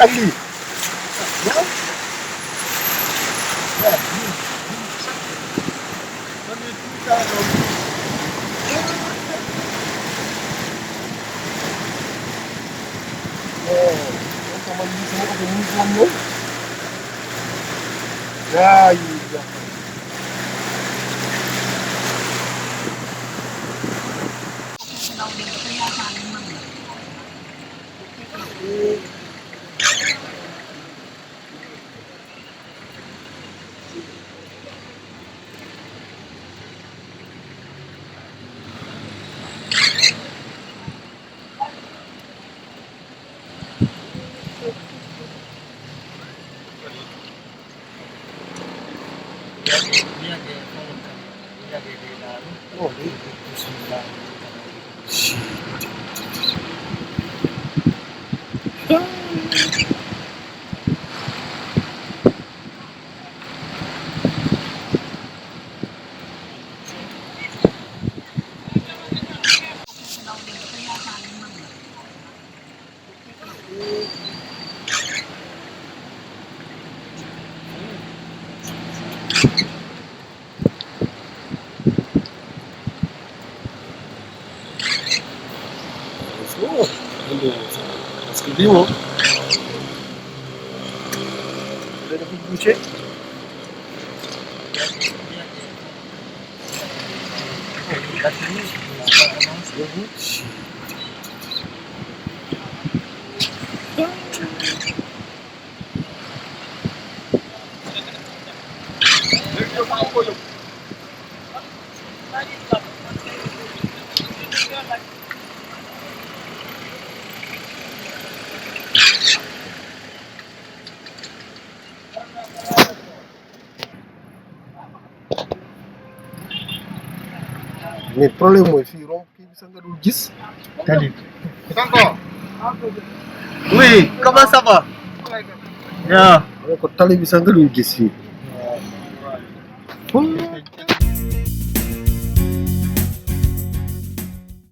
Ali. Ya. Ya. Mana kita dong? Oh, sama ini semua pakai uniform loh. Ya, iya. Oh, ini bismillah. Oh, scriviamo. Vedo che luce. Mais problème mooy fii romb kii bi sax nga dul gis. tali bi. Sanko. Oui, comment ça va? Yeah. ko tali bi sax nga dul gis fii.